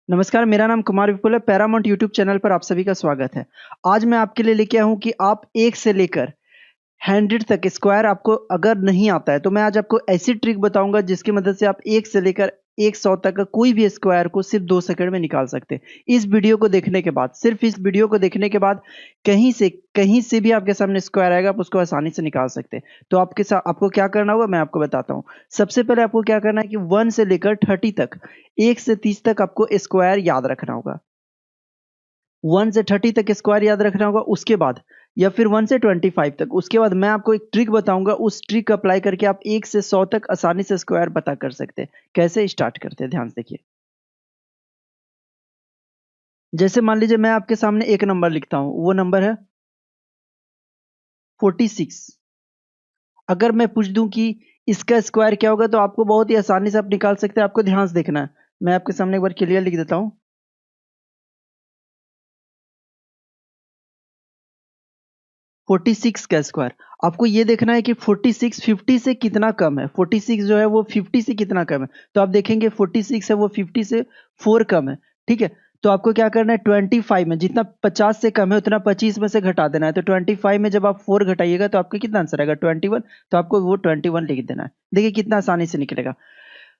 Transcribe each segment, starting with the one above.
नमस्कार, मेरा नाम कुमार विपुल है। पैरामाउंट यूट्यूब चैनल पर आप सभी का स्वागत है। आज मैं आपके लिए लेके आया हूँ कि आप 1 से लेकर 100 तक स्क्वायर आपको अगर नहीं आता है, तो मैं आज आपको ऐसी ट्रिक बताऊंगा जिसकी मदद से आप 1 से लेकर 100 तक का कोई भी स्क्वायर को सिर्फ 2 सेकंड में निकाल सकते हैं। इस वीडियो को देखने के बाद, सिर्फ इस वीडियो को देखने के बाद कहीं से भी आपके सामने स्क्वायर आएगा, आप उसको आसानी से निकाल सकते हैं। तो आपको क्या करना होगा मैं आपको बताता हूँ। सबसे पहले आपको क्या करना है कि 1 से लेकर 30 तक, 1 से 30 तक आपको स्क्वायर याद रखना होगा। 1 से 30 तक स्क्वायर याद रखना होगा। उसके बाद या फिर 1 से 25 तक, उसके बाद मैं आपको एक ट्रिक बताऊंगा। उस ट्रिक अप्लाई करके आप 1 से 100 तक आसानी से स्क्वायर पता कर सकते हैं। कैसे स्टार्ट करते हैं, ध्यान से देखिए। जैसे मान लीजिए मैं आपके सामने एक नंबर लिखता हूं, वो नंबर है 46। अगर मैं पूछ दूं कि इसका स्क्वायर क्या होगा, तो आपको बहुत ही आसानी से आप निकाल सकते हैं। आपको ध्यान से देखना है। मैं आपके सामने एक बार क्लियर लिख देता हूं। 46 का स्क्वायर। आपको ये देखना है कि 46 50 से कितना कम है। 46 जो है वो 50 से कितना कम है। तो आप देखेंगे 46 है वो 50 से 4 कम है। ठीक है, तो आपको क्या करना है, 25 में जितना 50 से कम है उतना 25 में से घटा देना है। तो 25 में जब आप 4 घटाइएगा तो आपका कितना आंसर आएगा, 21। तो आपको वो 21 लिख देना है। देखिए कितना आसानी से निकलेगा।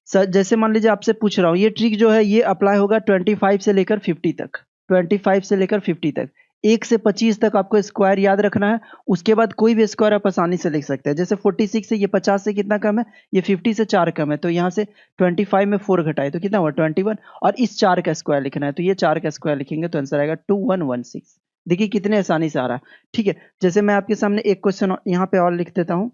सर जैसे मान लीजिए आपसे पूछ रहा हूँ, ये ट्रिक जो है ये अप्लाई होगा 25 से लेकर 50 तक। 25 से लेकर 50 तक, 1 से 25 तक आपको स्क्वायर याद रखना है। उसके बाद कोई भी स्क्वायर आप आसानी से लिख सकते हैं। जैसे 46 से ये 50 से कितना कम है, ये 50 से 4 कम है। तो यहाँ से 25 में 4 घटाए तो कितना हुआ, 21। और इस 4 का स्क्वायर लिखना है, तो ये 4 का स्क्वायर लिखेंगे तो आंसर आएगा 2116। देखिए कितने आसानी से आ रहा है। ठीक है, जैसे मैं आपके सामने एक क्वेश्चन यहाँ पे और लिख देता हूँ।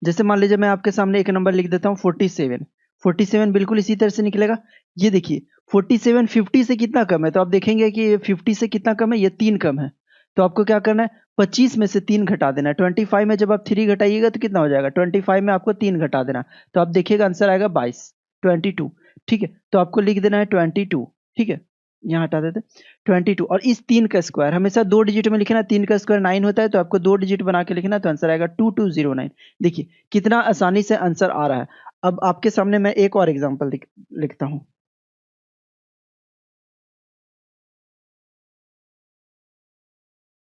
जैसे मान लीजिए मैं आपके सामने एक नंबर लिख देता हूँ 47। 47 बिल्कुल इसी तरह से निकलेगा। ये देखिए 47 50 से कितना कम है, तो आप देखेंगे कि ये 50 से कितना कम है, ये 3 कम है। तो आपको क्या करना है, 25 में से 3 घटा देना है। 25 में जब आप 3 घटाइएगा तो कितना हो जाएगा, 25 में आपको 3 घटा देना। तो आप देखिएगा आंसर आएगा 22, 22। ठीक है, तो आपको लिख देना है 22। ठीक है, यहाँ हटा देते 22। और इस 3 का स्क्वायर हमेशा 2 डिजिट में लिखना। 3 का स्क्वायर 9 होता है, तो आपको 2 डिजिट बना के लिखना, तो आंसर आएगा 2209। देखिए कितना आसानी से आंसर आ रहा है। अब आपके सामने मैं एक और एग्जांपल लिखता हूं।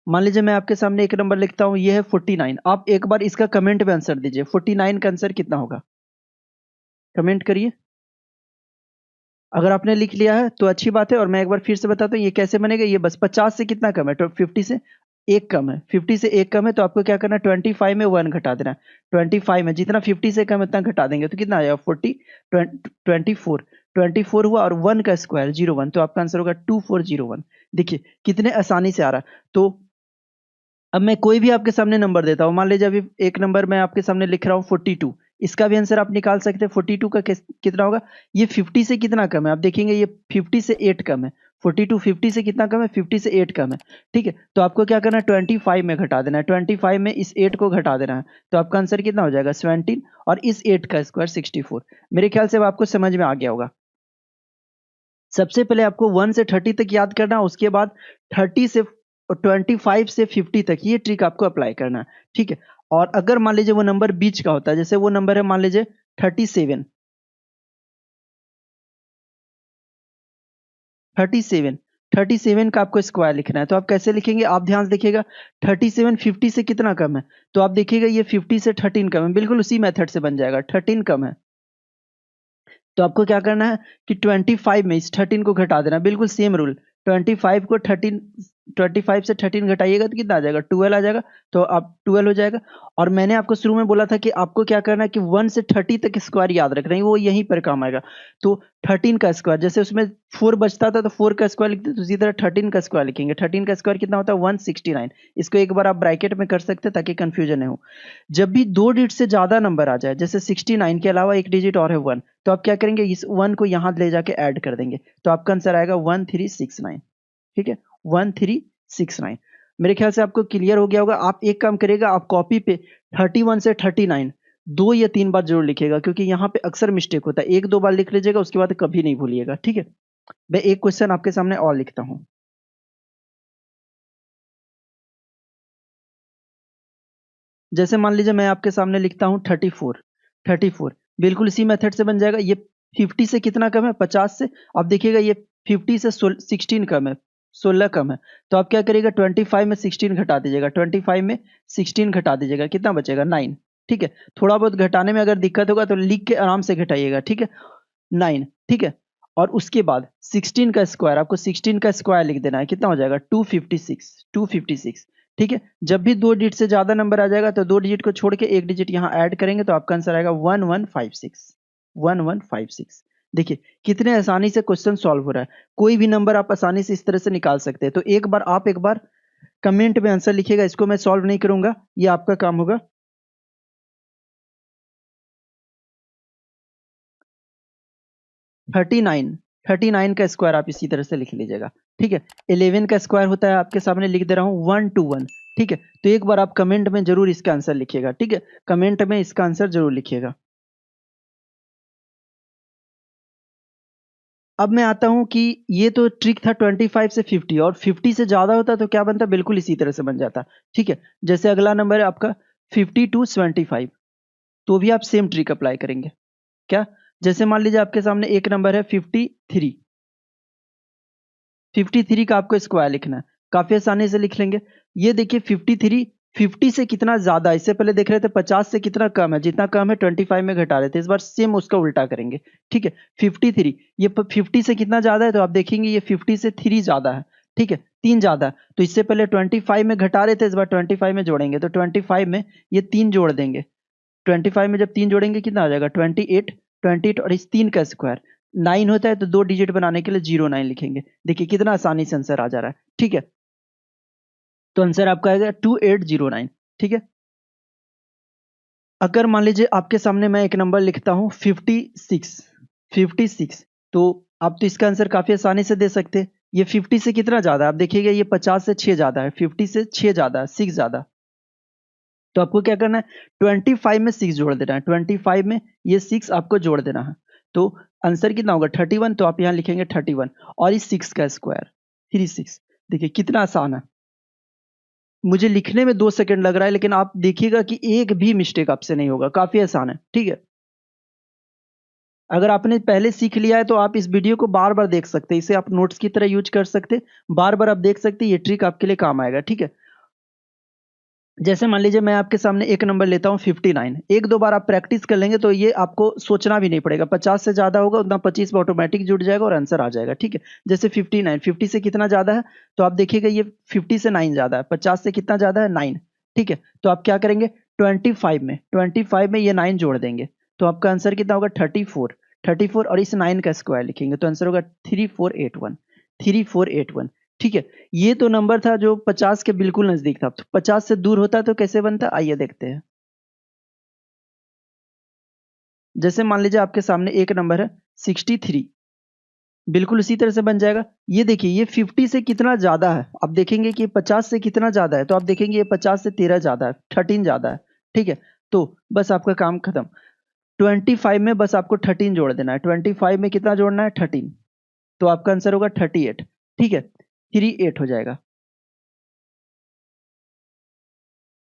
मान लीजिए मैं आपके सामने एक नंबर लिखता हूं, ये है 49। आप एक बार इसका कमेंट में आंसर दीजिए, 49 का आंसर कितना होगा, कमेंट करिए। अगर आपने लिख लिया है तो अच्छी बात है। और मैं एक बार फिर से बताता हूँ ये कैसे बनेगा। ये बस 50 से कितना कम है, तो 50 से एक कम है। 50 से एक कम है, तो आपको क्या करना है, 25 में 1 घटा देना है। 25 में जितना 50 से कम है उतना घटा देंगे, तो कितना आएगा, 24। 24 हुआ और 1 का स्क्वायर 01, तो आपका आंसर होगा 2401। देखिए कितने आसानी से आ रहा है। तो अब मैं कोई भी आपके सामने नंबर देता हूँ। मान लीजिए अभी एक नंबर मैं आपके सामने लिख रहा हूँ 42। इसका भी आंसर आप निकाल सकते हैं। 42 का कितना होगा, ये 50 से कितना कम है, आप देखेंगे ये 50 से 8 कम है। 42 50 से कितना कम है, 50 से 8 कम है। ठीक है, तो आपको क्या करना है, 25 में घटा देना है। 25 में इस 8 को घटा देना है, तो आपका आंसर कितना हो जाएगा, 17। और इस 8 का स्क्वायर 64। मेरे ख्याल से अब आपको समझ में आ गया होगा। सबसे पहले आपको 1 से 30 तक याद करना, उसके बाद 30 से 25 से 50 तक ये ट्रिक आपको अप्लाई करना है। ठीक है, और अगर मान लीजिए वो नंबर बीच का होता है, जैसे वो नंबर है मान लीजिए 37। 37 37 का आपको स्क्वायर लिखना है, तो आप कैसे लिखेंगे, आप ध्यान से देखिएगा। 37 50 से कितना कम है, तो आप देखिएगा ये 50 से 13 कम है। बिल्कुल उसी मेथड से बन जाएगा, 13 कम है। तो आपको क्या करना है कि 25 में इस 13 को घटा देना, बिल्कुल सेम रूल। 25 को 13, 25 से 13 घटाइएगा तो कितना आ जाएगा, 12 आ जाएगा। तो आप 12 हो जाएगा। और मैंने आपको शुरू में बोला था कि आपको क्या करना है कि 1 से 30 तक स्क्वायर याद रखना है, वो यहीं पर काम आएगा। तो 13 का स्क्वायर, जैसे उसमें 4 बचता था तो 4 का स्क्वायर लिखते, तो इसी तरह 13 का स्क्वायर लिखेंगे। 13 का स्क्वायर कितना होता है, 169। इसको एक बार आप ब्रैकेट में कर सकते हैं ताकि कंफ्यूजन नहीं हो। जब भी 2 डिजिट से ज्यादा नंबर आ जाए, जैसे 69 के अलावा एक डिजिट और है 1, तो आप क्या करेंगे, इस 1 को यहां ले जाके ऐड कर देंगे, तो आपका आंसर आएगा 1369। ठीक है, 1369। मेरे ख्याल से आपको क्लियर हो गया होगा। आप एक काम करिएगा, आप कॉपी पे 31 से 39 2 या 3 बार जरूर लिखिएगा, क्योंकि यहाँ पे अक्सर मिस्टेक होता है। 1-2 बार लिख लीजिएगा, उसके बाद कभी नहीं भूलिएगा। ठीक है, मैं एक क्वेश्चन आपके सामने और लिखता हूँ। जैसे मान लीजिए मैं आपके सामने लिखता हूँ 34। 34 बिल्कुल इसी मेथड से बन जाएगा। ये 50 से कितना कम है? 50 से। अब देखिएगा ये 50 से 16 कम है, 16 कम है। तो आप क्या करिएगा, 25 में 16 घटा दीजिएगा, 25 में 16 घटा दीजिएगा, कितना बचेगा? 9। ठीक है, थोड़ा बहुत घटाने में अगर दिक्कत होगा तो लिख के आराम से घटाइएगा, ठीक है, 9। ठीक है, और उसके बाद 16 का स्क्वायर, आपको 16 का स्क्वायर लिख देना है, कितना हो जाएगा? 256, 256। ठीक है, जब भी 2 डिजिट से ज्यादा नंबर आ जाएगा तो 2 डिजिट को छोड़ के 1 डिजिट यहाँ ऐड करेंगे तो आपका आंसर आएगा 1156, 1156। देखिए कितने आसानी से क्वेश्चन सॉल्व हो रहा है, कोई भी नंबर आप आसानी से इस तरह से निकाल सकते हैं। तो एक बार कमेंट में आंसर लिखिएगा, इसको मैं सॉल्व नहीं करूंगा, ये आपका काम होगा। 39 का स्क्वायर आप इसी तरह से लिख लीजिएगा। ठीक है, 11 का स्क्वायर होता है, आपके सामने लिख दे रहा हूं, 121। ठीक है, तो एक बार आप कमेंट में जरूर इसका आंसर लिखिएगा। ठीक है, कमेंट में इसका आंसर जरूर लिखिएगा। अब मैं आता हूं कि ये तो ट्रिक था 25 से 50, और 50 से ज्यादा होता तो क्या बनता? बिल्कुल इसी तरह से बन जाता। ठीक है, जैसे अगला नंबर है आपका 50 to 75, तो भी आप सेम ट्रिक अप्लाई करेंगे। क्या? जैसे मान लीजिए आपके सामने एक नंबर है 53, 53 का आपको स्क्वायर लिखना है, काफी आसानी से लिख लेंगे। ये देखिए 53 50 से कितना ज्यादा है, इससे पहले देख रहे थे 50 से कितना कम है, जितना कम है 25 में घटा रहे थे, इस बार सेम उसका उल्टा करेंगे। ठीक है, 53 ये 50 से कितना ज्यादा है, तो आप देखेंगे ये 50 से 3 ज्यादा है। ठीक है, 3 ज्यादा है, तो इससे पहले 25 में घटा रहे थे, इस बार 25 में जोड़ेंगे, तो 25 में ये 3 जोड़ देंगे। 25 में जब 3 जोड़ेंगे कितना आ जाएगा? 28, 28 और इस 3 का स्क्वायर 9 होता है, तो 2 डिजिट बनाने के लिए 09 लिखेंगे। देखिए कितना आसानी से आंसर आ जा रहा है। ठीक है, तो आंसर आपका आएगा 2809। ठीक है, अगर मान लीजिए आपके सामने मैं एक नंबर लिखता हूं 56, 56, तो आप तो इसका आंसर काफी आसानी से दे सकते हैं। ये 50 से कितना ज्यादा है? आप देखिएगा ये 50 से 6 ज्यादा है, 50 से 6 ज्यादा है, 6 ज्यादा। तो आपको क्या करना है? 25 में 6 जोड़ देना है, 25 में ये 6 आपको जोड़ देना है, तो आंसर कितना होगा? 31। तो आप यहाँ लिखेंगे 31 और इस 6 का स्क्वायर 36। देखिए कितना आसान है, मुझे लिखने में 2 सेकंड लग रहा है, लेकिन आप देखिएगा कि एक भी मिस्टेक आपसे नहीं होगा, काफी आसान है। ठीक है, अगर आपने पहले सीख लिया है तो आप इस वीडियो को बार बार देख सकते हैं, इसे आप नोट्स की तरह यूज कर सकते हैं, बार बार आप देख सकते हैं, ये ट्रिक आपके लिए काम आएगा। ठीक है, जैसे मान लीजिए मैं आपके सामने एक नंबर लेता हूं 59, एक दो बार आप प्रैक्टिस कर लेंगे तो ये आपको सोचना भी नहीं पड़ेगा, 50 से ज्यादा होगा उतना 25 में ऑटोमेटिक जुड़ जाएगा और आंसर आ जाएगा। ठीक है, जैसे 59, 50 से कितना ज्यादा है? तो आप देखिएगा ये 50 से 9 ज्यादा है, 50 से कितना ज्यादा है? 9। ठीक है, तो आप क्या करेंगे? 25 में ये 9 जोड़ देंगे, तो आपका आंसर कितना होगा? 34, 34 और इस 9 का स्क्वायर लिखेंगे तो आंसर होगा 3481, 3481। ठीक है, ये तो नंबर था जो 50 के बिल्कुल नजदीक था, तो 50 से दूर होता तो कैसे बनता? आइए देखते हैं। जैसे मान लीजिए आपके सामने एक नंबर है 63, बिल्कुल उसी तरह से बन जाएगा। ये देखिए ये 50 से कितना ज्यादा है, आप देखेंगे कि 50 से कितना ज्यादा है, तो आप देखेंगे ये 50 से 13 ज्यादा है, 13 ज्यादा है। ठीक है, तो बस आपका काम खत्म। 25 में बस आपको 13 जोड़ देना है, 25 में कितना जोड़ना है? 13, तो आपका आंसर होगा 38। ठीक है, 38 हो जाएगा।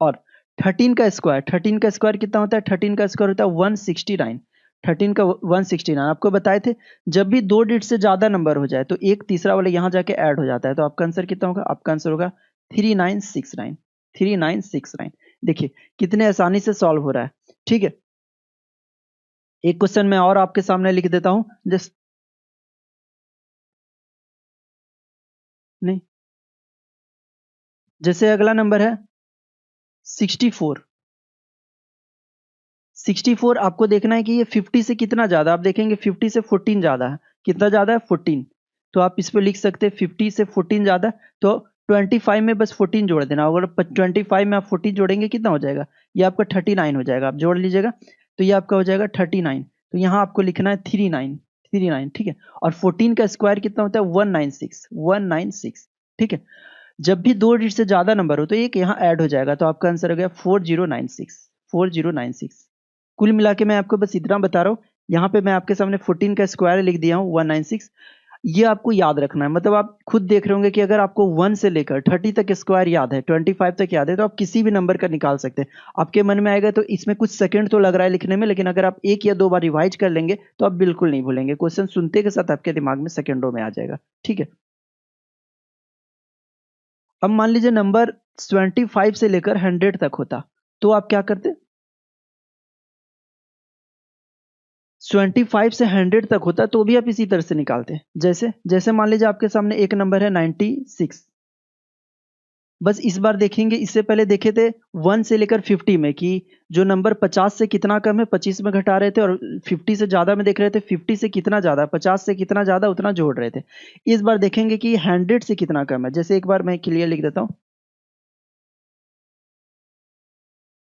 और 13 का स्क्वायर, 13 का स्क्वायर कितना होता है? 13 का स्क्वायर होता है 169, 13 का 169। आपको बताए थे जब भी 2 डिजिट से ज्यादा नंबर हो जाए तो एक तीसरा वाला यहां जाके ऐड हो जाता है, तो आपका आंसर कितना होगा? आपका आंसर होगा 3969, 3969। देखिए कितने आसानी से सॉल्व हो रहा है। ठीक है, एक क्वेश्चन मैं और आपके सामने लिख देता हूं, जस्ट नहीं, जैसे अगला नंबर है 64, 64 आपको देखना है कि ये 50 से कितना ज्यादा, आप देखेंगे 50 से 14 ज्यादा है, कितना ज्यादा है? 14। तो आप इस पे लिख सकते हैं 50 से 14 ज्यादा, तो 25 में बस 14 जोड़ देना, अगर 25 में आप 14 जोड़ेंगे कितना हो जाएगा? ये आपका 39 हो जाएगा, आप जोड़ लीजिएगा, तो ये आपका हो जाएगा 39। तो यहाँ आपको लिखना है 39, 39। ठीक है, और 14 का स्क्वायर कितना होता है? 196, 196। ठीक है, जब भी 2 डिजिट से ज्यादा नंबर हो तो एक यहाँ ऐड हो जाएगा, तो आपका आंसर हो गया 4096, 4096। कुल मिला के मैं आपको बस इतना बता रहा हूँ, यहाँ पे मैं आपके सामने 14 का स्क्वायर लिख दिया हूँ 196। ये आपको याद रखना है। मतलब आप खुद देख रहे होंगे कि अगर आपको 1 से लेकर 30 तक स्क्वायर याद है, 25 तक याद है, तो आप किसी भी नंबर का निकाल सकते हैं। आपके मन में आएगा तो इसमें कुछ सेकंड तो लग रहा है लिखने में, लेकिन अगर आप 1 या 2 बार रिवाइज कर लेंगे तो आप बिल्कुल नहीं भूलेंगे। क्वेश्चन सुनते के साथ आपके दिमाग में सेकंडों में आ जाएगा। ठीक है, अब मान लीजिए नंबर 25 से लेकर 100 तक होता, तो आप क्या करते? 25 से 100 तक होता तो भी आप इसी तरह से निकालते। जैसे जैसे मान लीजिए आपके सामने एक नंबर है 96। बस इस बार देखेंगे, इससे पहले देखे थे 1 से लेकर 50 में कि जो नंबर 50 से कितना कम है 25 में घटा रहे थे, और 50 से ज्यादा में देख रहे थे 50 से कितना ज्यादा, 50 से कितना ज्यादा उतना जोड़ रहे थे। इस बार देखेंगे कि 100 से कितना कम है। जैसे एक बार मैं क्लियर लिख देता हूँ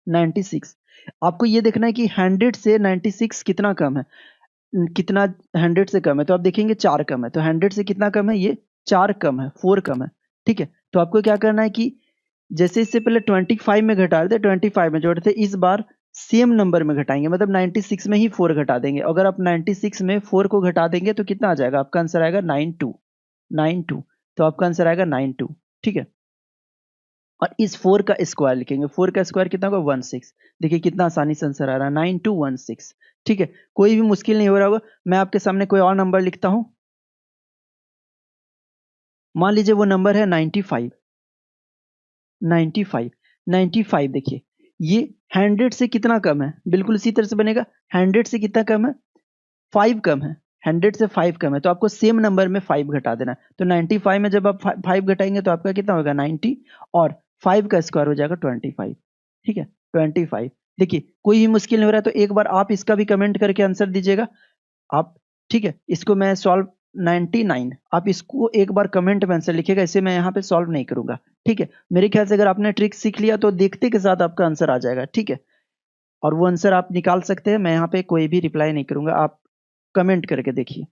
96। आपको ये देखना है कि 100 से 96 कितना कम है, कितना 100 से कम है। तो आप देखेंगे 4 कम है, तो 100 से कितना कम है, ये 4 कम है, 4 कम है। ठीक है, तो आपको क्या करना है कि जैसे इससे पहले 25 में घटा रहे थे 25 में जोड़े थे, इस बार सेम नंबर में घटाएंगे, मतलब 96 में ही 4 घटा देंगे। अगर आप 96 में 4 को घटा देंगे तो कितना आ जाएगा, आपका आंसर आएगा 92। 92, तो आपका आंसर आएगा 92। ठीक है, और इस 4 का स्क्वायर लिखेंगे। 4 का स्क्वायर कितना होगा, 16। देखिए कितना आसानी से आंसर आ रहा है, 9216। ठीक है, कोई भी मुश्किल नहीं हो रहा होगा। मैं आपके सामने कोई और नंबर लिखता हूं। मान लीजिए वो नंबर है 95। 95, 95 देखिए ये 100 से कितना कम है, बिल्कुल इसी तरह से बनेगा। 100 से कितना कम है, 5 कम है। 100 से 5 कम है, तो आपको सेम नंबर में 5 घटा देना है। तो 95 में जब आप 5 घटाएंगे तो आपका कितना होगा, 90, और 5 का स्क्वायर हो जाएगा 25। ठीक है, 25। देखिए कोई भी मुश्किल नहीं हो रहा है, तो एक बार आप इसका भी कमेंट करके आंसर दीजिएगा आप। ठीक है, इसको मैं सॉल्व 99, आप इसको एक बार कमेंट में आंसर लिखिएगा, इसे मैं यहाँ पे सॉल्व नहीं करूंगा। ठीक है, मेरे ख्याल से अगर आपने ट्रिक सीख लिया तो देखते के साथ आपका आंसर आ जाएगा। ठीक है, और वो आंसर आप निकाल सकते हैं। मैं यहाँ पे कोई भी रिप्लाई नहीं करूंगा, आप कमेंट करके देखिए।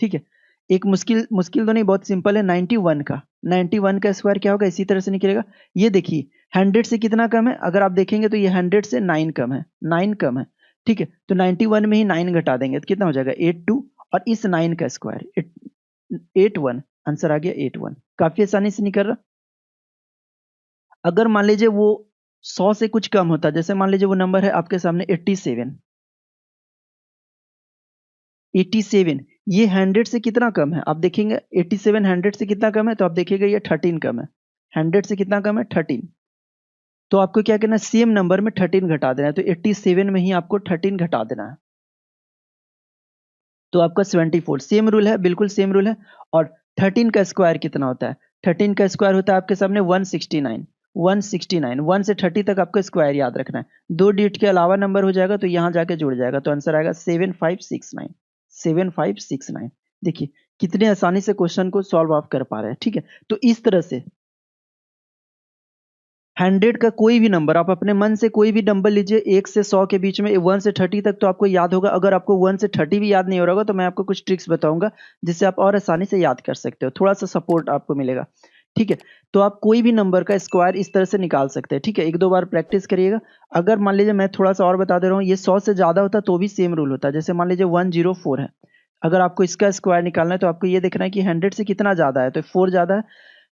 ठीक है, एक मुश्किल मुश्किल तो नहीं, बहुत सिंपल है। 91 का 91 का स्क्वायर क्या होगा, इसी तरह से निकलेगा। ये देखिए 100 से कितना कम है, अगर आप देखेंगे तो ये 100 से 9 कम है, 9 कम है। ठीक है, तो 91 में ही 9 घटा देंगे तो कितना हो जाएगा, 82, और इस 9 का स्क्वायर 81। आंसर आ गया 81, काफी आसानी से निकल रहा। अगर मान लीजिए वो 100 से कुछ कम होता, जैसे मान लीजिए वो नंबर है आपके सामने 87। 87 ये 100 से कितना कम है, आप देखेंगे 87 100 से कितना कम है, तो आप देखिएगा ये 13 कम है। 100 से कितना कम है, 13। तो आपको क्या करना है, सेम नंबर में 13 घटा देना है। तो 87 में ही आपको 13 घटा देना है, तो आपका 74। सेम रूल है, बिल्कुल सेम रूल है। और 13 का स्क्वायर कितना होता है, 13 का स्क्वायर होता है आपके सामने 169। 169, 1 से 30 तक आपको स्क्वायर याद रखना है। 2 डिजिट के अलावा नंबर हो जाएगा तो यहां जाके जुड़ जाएगा, तो आंसर आएगा 7569। 7569। देखिए कितने आसानी से क्वेश्चन को सॉल्व आप कर पा रहे हैं। ठीक है, तो इस तरह से 100 का कोई भी नंबर, आप अपने मन से कोई भी नंबर लीजिए 1 से 100 के बीच में, 1 से 30 तक तो आपको याद होगा। अगर आपको 1 से 30 भी याद नहीं हो रहा होगा तो मैं आपको कुछ ट्रिक्स बताऊंगा जिससे आप और आसानी से याद कर सकते हो, थोड़ा सा सपोर्ट आपको मिलेगा। ठीक है, तो आप कोई भी नंबर का स्क्वायर इस तरह से निकाल सकते हैं। ठीक है, 1-2 बार प्रैक्टिस करिएगा। अगर मान लीजिए मैं थोड़ा सा और बता दे रहा हूँ, ये 100 से ज्यादा होता तो भी सेम रूल होता। जैसे मान लीजिए 104 है, अगर आपको इसका स्क्वायर निकालना है तो आपको ये देखना है कि 100 से कितना ज्यादा है, तो 4 ज्यादा है।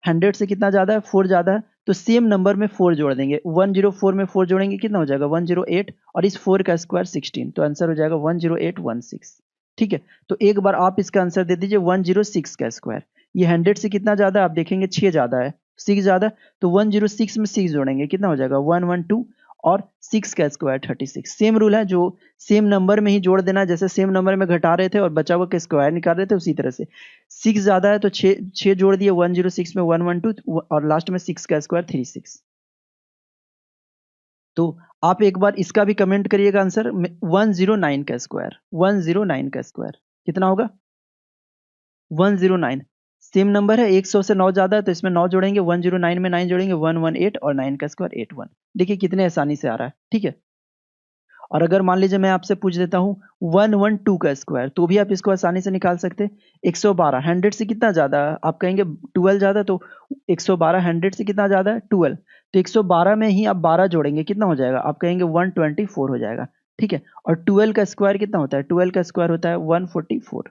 100 से कितना ज्यादा है, 4 ज्यादा है, तो सेम नंबर में 4 जोड़ देंगे। 104 में 4 जोड़ेंगे कितना हो जाएगा, 108, और इस 4 का स्क्वायर 16, तो आंसर हो जाएगा 10816। ठीक है, तो एक बार आप इसका आंसर दे दीजिए 106 का स्क्वायर। ये 100 से कितना ज्यादा है, आप देखेंगे 6 ज्यादा है, 6 ज्यादा है, तो 106 में 6 जोड़ेंगे कितना हो जाएगा, 112, और 6 का स्क्वायर 36। सेम रूल है, जो सेम नंबर में ही जोड़ देना, जैसे सेम नंबर में घटा रहे थे और बचा हुआ का स्क्वायर निकाल रहे थे, उसी तरह से 6 ज्यादा है तो 6 जोड़ दिए, 106 में 112, और लास्ट में 6 का स्क्वायर 36। तो आप एक बार इसका भी कमेंट करिएगा आंसर। 109 का स्क्वायर, 109 का स्क्वायर कितना होगा, 109। सेम नंबर है, 100 से 9 ज्यादा है तो इसमें 9 जोड़ेंगे, 109 में 9 जोड़ेंगे, 118, और 9 का स्क्वायर 81। देखिए कितने आसानी से आ रहा है। ठीक है, और अगर मान लीजिए मैं आपसे पूछ देता हूँ 112 का स्क्वायर, तो भी आप इसको आसानी से निकाल सकते हैं। 112 100 से कितना ज्यादा है, आप कहेंगे 12 ज्यादा, तो 112 100 से कितना ज्यादा है, 12, तो 112 में ही आप 12 जोड़ेंगे कितना हो जाएगा, आप कहेंगे 124 हो जाएगा। ठीक है, और 12 का स्क्वायर कितना होता है, 12 का स्क्वायर होता है 144।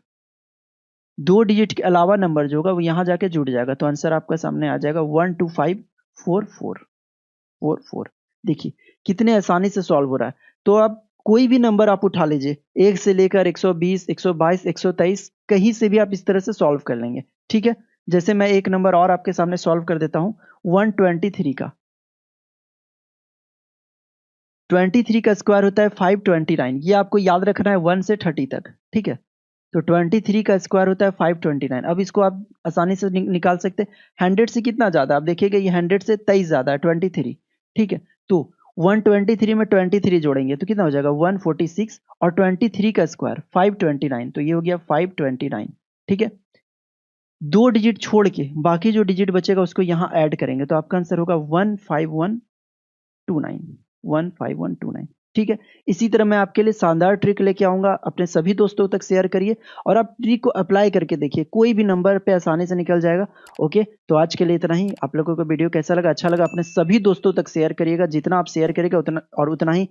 2 डिजिट के अलावा नंबर जो होगा वो यहाँ जाके जुड़ जाएगा, तो आंसर आपका सामने आ जाएगा 1254444। देखिए कितने आसानी से सॉल्व हो रहा है। तो आप कोई भी नंबर आप उठा लीजिए, 1 से लेकर 120, 122, 123, कहीं से भी आप इस तरह से सॉल्व कर लेंगे। ठीक है, जैसे मैं एक नंबर और आपके सामने सॉल्व कर देता हूं, 123 का 23 का स्क्वायर होता है 529। ये आपको याद रखना है 1 से 30 तक। ठीक है, तो 23 का स्क्वायर होता है 529। अब इसको आप आसानी से निकाल सकते हैं। 100 से कितना ज्यादा, आप देखिएगा ये 100 से 23 ज्यादा है 23। ठीक है, तो 123 में 23 जोड़ेंगे तो कितना हो जाएगा 146, और 23 का स्क्वायर 529, तो ये हो गया 529। ठीक है, 2 डिजिट छोड़ के बाकी जो डिजिट बचेगा उसको यहाँ ऐड करेंगे, तो आपका आंसर होगा 15129। ठीक है, इसी तरह मैं आपके लिए शानदार ट्रिक लेके आऊंगा, अपने सभी दोस्तों तक शेयर करिए और आप ट्रिक को अप्लाई करके देखिए, कोई भी नंबर पे आसानी से निकल जाएगा। ओके, तो आज के लिए इतना ही। आप लोगों को वीडियो कैसा लगा, अच्छा लगा, अपने सभी दोस्तों तक शेयर करिएगा। जितना आप शेयर करिएगा उतना ही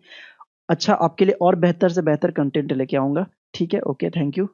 अच्छा आपके लिए और बेहतर से बेहतर कंटेंट लेके आऊंगा। ठीक है, ओके, थैंक यू।